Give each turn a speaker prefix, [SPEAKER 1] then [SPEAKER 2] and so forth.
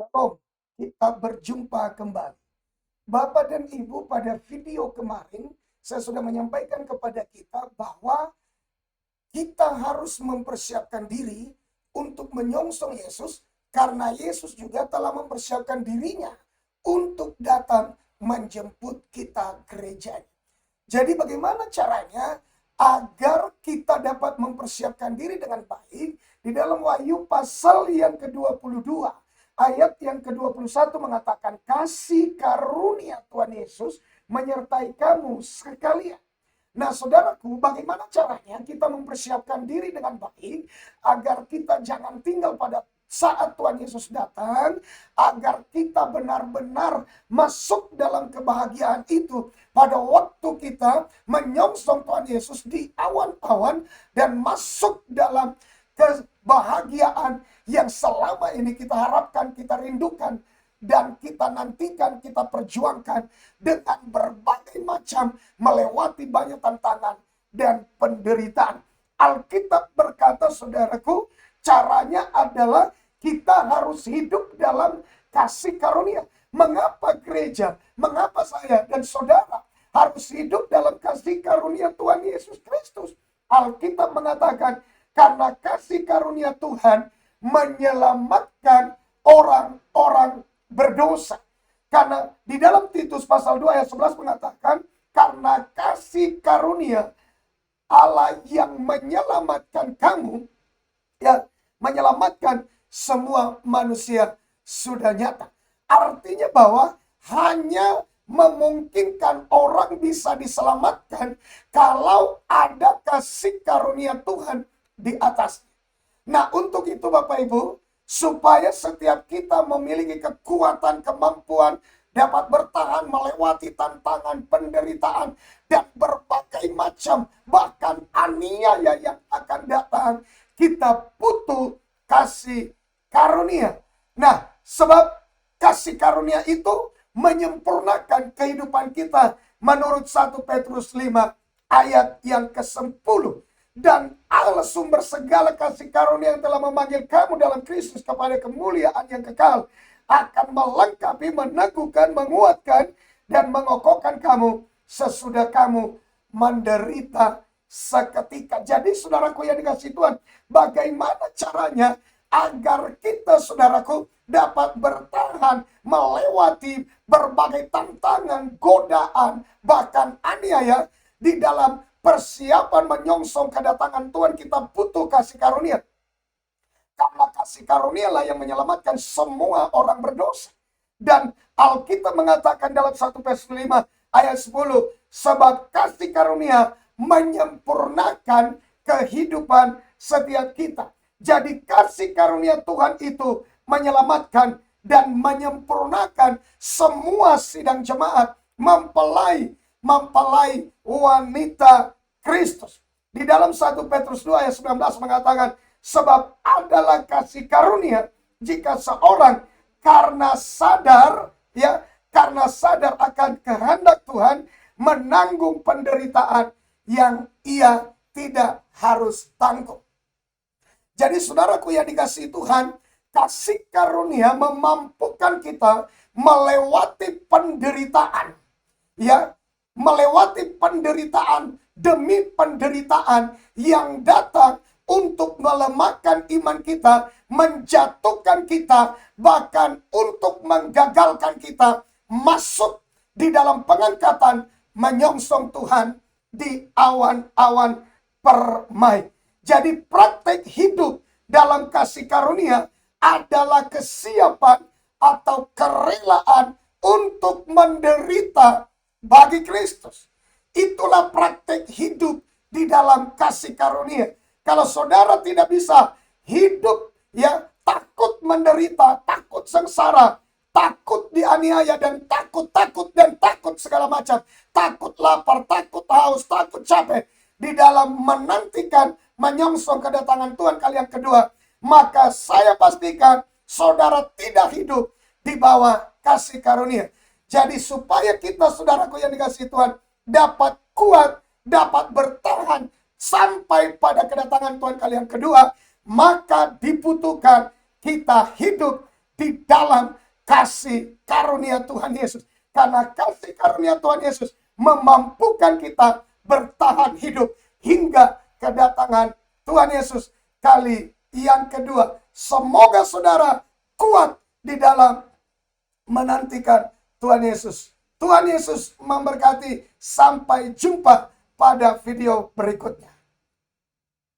[SPEAKER 1] Shalom, kita berjumpa kembali. Bapak dan Ibu, pada video kemarin saya sudah menyampaikan kepada kita bahwa kita harus mempersiapkan diri untuk menyongsong Yesus, karena Yesus juga telah mempersiapkan dirinya untuk datang menjemput kita gerejanya. Jadi bagaimana caranya agar kita dapat mempersiapkan diri dengan baik? Di dalam Wahyu pasal yang ke-22 ayat yang ke-21 mengatakan, kasih karunia Tuhan Yesus menyertai kamu sekalian. Nah, saudaraku, bagaimana caranya kita mempersiapkan diri dengan baik agar kita jangan tinggal pada saat Tuhan Yesus datang, agar kita benar-benar masuk dalam kebahagiaan itu pada waktu kita menyongsong Tuhan Yesus di awan-awan dan masuk dalam kebahagiaan yang selama ini kita harapkan, kita rindukan, dan kita nantikan, kita perjuangkan dengan berbagai macam melewati banyak tantangan dan penderitaan. Alkitab berkata, saudaraku, caranya adalah kita harus hidup dalam kasih karunia. Mengapa gereja, mengapa saya dan saudara harus hidup dalam kasih karunia Tuhan Yesus Kristus? Alkitab mengatakan, karena kasih karunia Tuhan menyelamatkan orang-orang berdosa. Karena di dalam Titus pasal 2 ayat 11 mengatakan, karena kasih karunia Allah yang menyelamatkan kamu, ya, menyelamatkan semua manusia sudah nyata. Artinya bahwa hanya memungkinkan orang bisa diselamatkan kalau ada kasih karunia Tuhan di atasnya. Nah, untuk itu Bapak Ibu, supaya setiap kita memiliki kekuatan, kemampuan, dapat bertahan melewati tantangan, penderitaan, dan berbagai macam bahkan aniaya yang akan datang, kita butuh kasih karunia. Nah, sebab kasih karunia itu menyempurnakan kehidupan kita menurut 1 Petrus 5 ayat yang ke-10. Dan Allah sumber segala kasih karunia yang telah memanggil kamu dalam Kristus kepada kemuliaan yang kekal akan melengkapi, meneguhkan, menguatkan, dan mengokohkan kamu sesudah kamu menderita seketika. Jadi saudaraku yang dikasihi Tuhan, bagaimana caranya agar kita, saudaraku, dapat bertahan melewati berbagai tantangan, godaan, bahkan aniaya di dalam persiapan menyongsong kedatangan Tuhan? Kita butuh kasih karunia. Karena kasih karunia lah yang menyelamatkan semua orang berdosa. Dan Alkitab mengatakan dalam 1 Petrus 5 ayat 10, sebab kasih karunia menyempurnakan kehidupan setiap kita. Jadi kasih karunia Tuhan itu menyelamatkan dan menyempurnakan semua sidang jemaat, mempelai wanita Kristus. Di dalam 1 Petrus 2 ayat 19 mengatakan, sebab adalah kasih karunia jika seorang karena sadar akan kehendak Tuhan menanggung penderitaan yang ia tidak harus tanggung. Jadi saudaraku yang dikasihi Tuhan, kasih karunia memampukan kita melewati penderitaan. Ya, melewati penderitaan demi penderitaan yang datang untuk melemahkan iman kita, menjatuhkan kita, bahkan untuk menggagalkan kita masuk di dalam pengangkatan menyongsong Tuhan di awan-awan permai. Jadi praktek hidup dalam kasih karunia adalah kesiapan atau kerelaan untuk menderita bagi Kristus. Itulah praktek hidup di dalam kasih karunia. Kalau saudara tidak bisa hidup takut menderita, takut sengsara, takut dianiaya, dan takut segala macam, takut lapar, takut haus, takut capek di dalam menantikan menyongsong kedatangan Tuhan kali yang kedua, maka saya pastikan saudara tidak hidup di bawah kasih karunia. Jadi supaya kita, saudaraku yang dikasihi Tuhan, dapat kuat, dapat bertahan sampai pada kedatangan Tuhan kali yang kedua, maka dibutuhkan kita hidup di dalam kasih karunia Tuhan Yesus. Karena kasih karunia Tuhan Yesus memampukan kita bertahan hidup hingga kedatangan Tuhan Yesus kali yang kedua. Semoga saudara kuat di dalam menantikan Tuhan Yesus. Tuhan Yesus memberkati. Sampai jumpa pada video berikutnya.